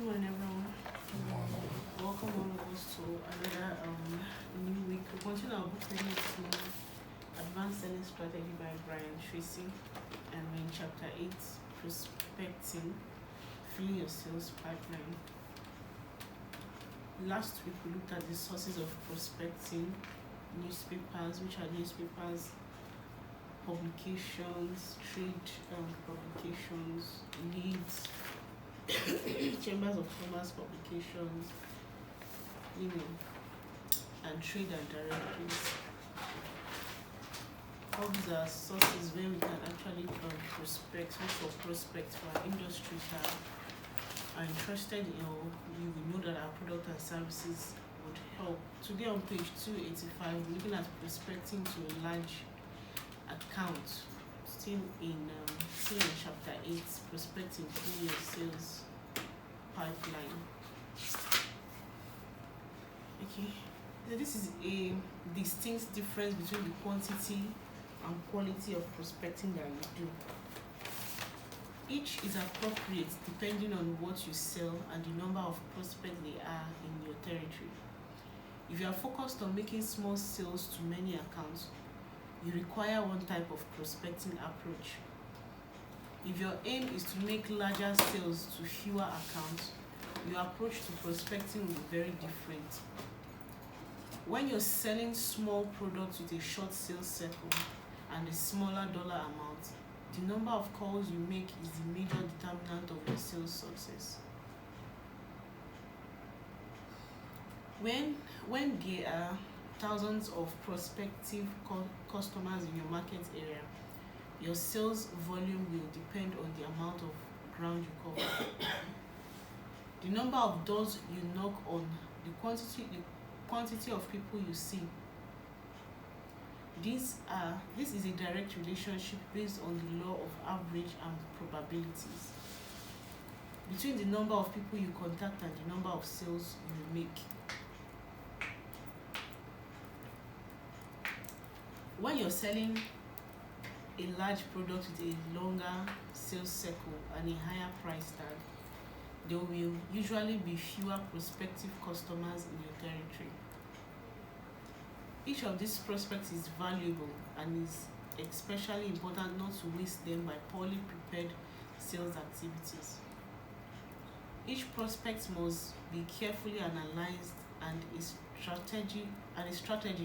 Good morning, everyone. Welcome all of us to another new week. We continue our book reading to Advanced Selling Strategy by Brian Tracy, and we're in chapter 8, Prospecting, Filling Your Sales Pipeline. Last week we looked at the sources of prospecting, newspapers, which are newspapers, publications, trade publications, leads, chambers of commerce publications, and trader directories. All these are sources where we can actually prospect, look for prospects for our industries that are interested in, or we know that our product and services would help. Today on page 285, we're looking at prospecting to a large account. Still in chapter 8, prospecting through your sales pipeline. Okay, so this is a distinct difference between the quantity and quality of prospecting that you do. Each is appropriate depending on what you sell and the number of prospects they are in your territory. If you are focused on making small sales to many accounts, you require one type of prospecting approach. If your aim is to make larger sales to fewer accounts, your approach to prospecting will be very different. When you're selling small products with a short sales cycle and a smaller dollar amount, the number of calls you make is the major determinant of your sales success. When there are thousands of prospective customers in your market area, your sales volume will depend on the amount of ground you cover. The number of doors you knock on, the quantity of people you see. This is a direct relationship based on the law of average and probabilities between the number of people you contact and the number of sales you make. When you're selling a large product with a longer sales cycle and a higher price tag, there will usually be fewer prospective customers in your territory. Each of these prospects is valuable and is especially important not to waste them by poorly prepared sales activities. Each prospect must be carefully analyzed and a strategy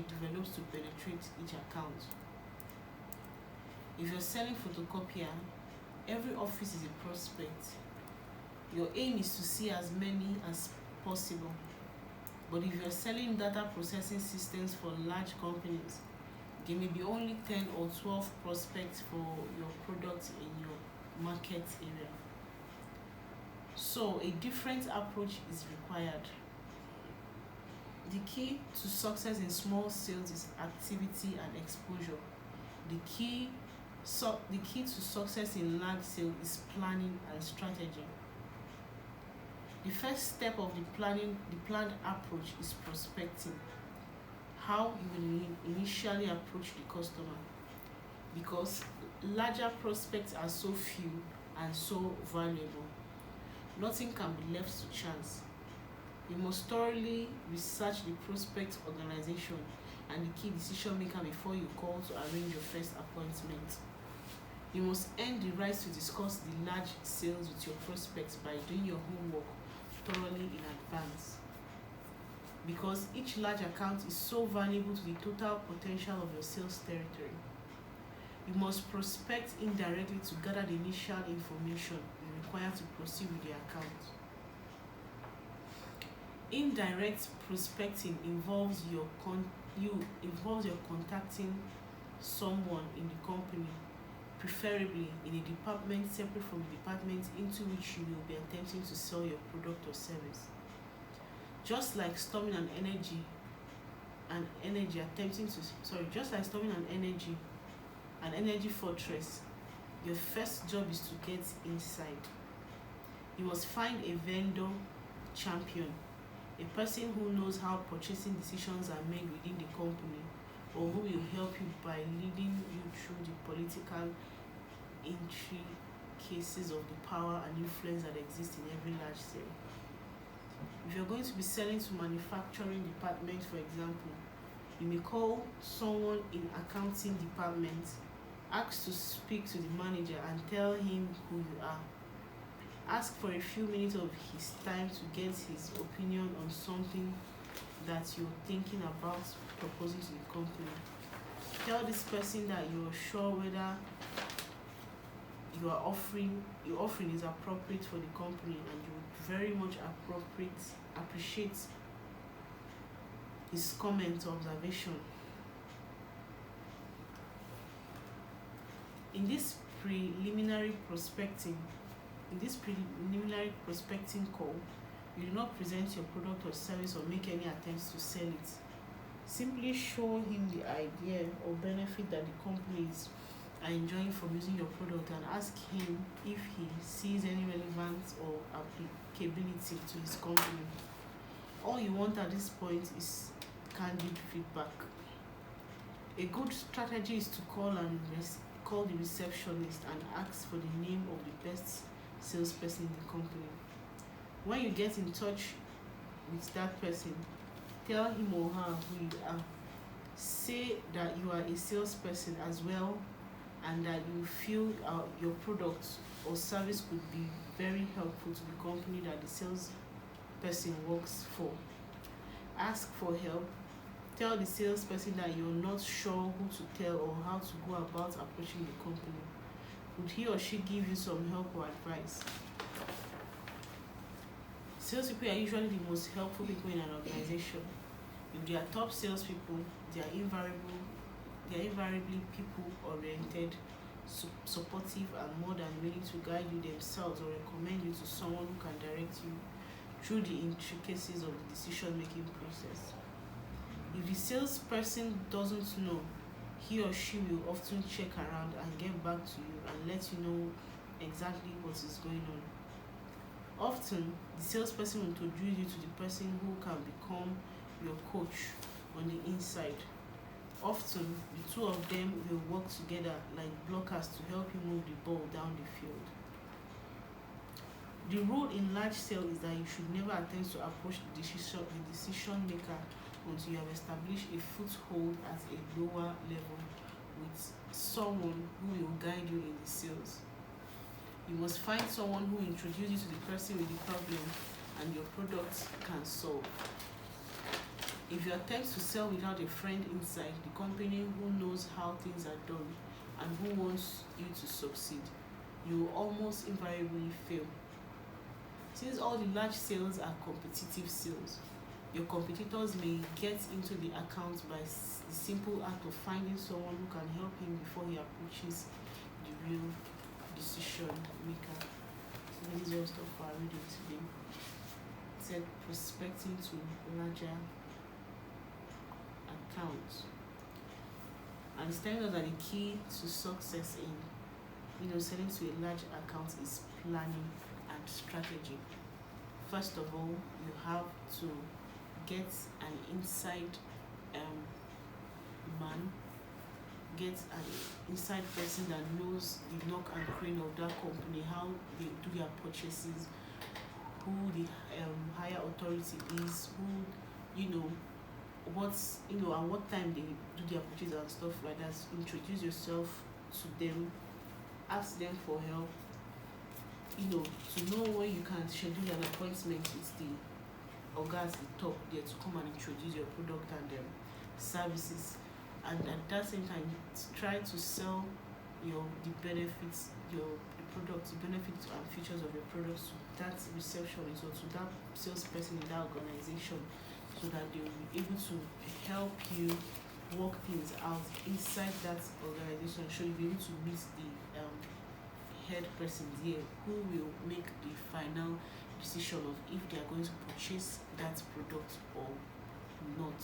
develops to penetrate each account. If you're selling photocopier, every office is a prospect. Your aim is to see as many as possible. But if you're selling data processing systems for large companies, there may be only 10 or 12 prospects for your product in your market area. So a different approach is required. The key to success in small sales is activity and exposure. The key to success in large sales is planning and strategy. The first step of the planned approach is prospecting. How you will initially approach the customer, because larger prospects are so few and so valuable. Nothing can be left to chance. You must thoroughly research the prospect organization and the key decision maker before you call to arrange your first appointment. You must earn the right to discuss the large sales with your prospects by doing your homework thoroughly in advance. Because each large account is so valuable to the total potential of your sales territory. You must prospect indirectly to gather the initial information you require to proceed with the account. Indirect prospecting involves your contacting someone in the company, preferably in a department separate from the department into which you will be attempting to sell your product or service. Just like storming an energy fortress, your first job is to get inside. You must find a vendor champion, a person who knows how purchasing decisions are made within the company, or who will help you by leading you through the political intricacies of the power and influence that exist in every large sale. If you're going to be selling to manufacturing department, for example, you may call someone in accounting department, ask to speak to the manager and tell him who you are. Ask for a few minutes of his time to get his opinion on something that you're thinking about proposing to the company. Tell this person that you're sure whether your offering is appropriate for the company, and you would very much appreciate his comment or observation. In this preliminary prospecting call, you do not present your product or service or make any attempts to sell it. Simply show him the idea or benefit that the companies are enjoying from using your product, and ask him if he sees any relevance or applicability to his company. All you want at this point is candid feedback. A good strategy is to call the receptionist and ask for the name of the best salesperson in the company. When you get in touch with that person, tell him or her who you are. Say that you are a salesperson as well, and that you feel your product or service could be very helpful to the company that the salesperson works for. Ask for help. Tell the salesperson that you're not sure who to tell or how to go about approaching the company. Would he or she give you some help or advice? Salespeople are usually the most helpful people in an organization. If they are top salespeople, they are invariably people-oriented, supportive, and more than willing to guide you themselves or recommend you to someone who can direct you through the intricacies of the decision-making process. If the salesperson doesn't know, he or she will often check around and get back to you and let you know exactly what is going on. Often, the salesperson will introduce you to the person who can become your coach on the inside. Often, the two of them will work together like blockers to help you move the ball down the field. The rule in large sale is that you should never attempt to approach the decision maker until you have established a foothold at a lower level with someone who will guide you in the sales. You must find someone who will introduce you to the person with the problem and your product can solve. If you attempt to sell without a friend inside the company who knows how things are done and who wants you to succeed, you will almost invariably fail. Since all the large sales are competitive sales, your competitors may get into the account by the simple act of finding someone who can help him before he approaches the real decision maker. So this is all stuff for our reading today. It said prospecting to larger accounts. And it's telling us that the key to success in selling to a large account is planning and strategy. First of all, you have to get an inside inside person that knows the knock and crane of that company, how they do their purchases, who the higher authority is, and what time they do their purchases and stuff like that. Introduce yourself to them, ask them for help, to know when you can schedule an appointment with the guys at the top there to come and introduce your product and services. And at that same time, try to sell the benefits, the products, the benefits and features of your products to that receptionist or to that salesperson in that organization, so that they will be able to help you work things out inside that organization. So you'll be able to meet the head person there who will make the final decision of if they are going to purchase that product or not.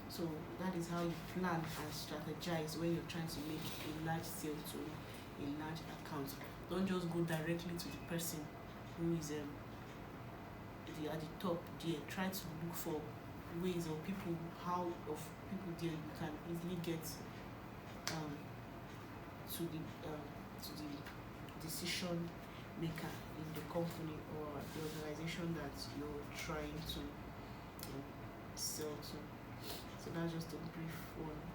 So that is how you plan and strategize when you're trying to make a large sale to a large account. Don't just go directly to the person who is at the top there. Try to look for ways or people there you can easily get to the decision maker in the company or the organization that you're trying to sell to. So that's just a brief one.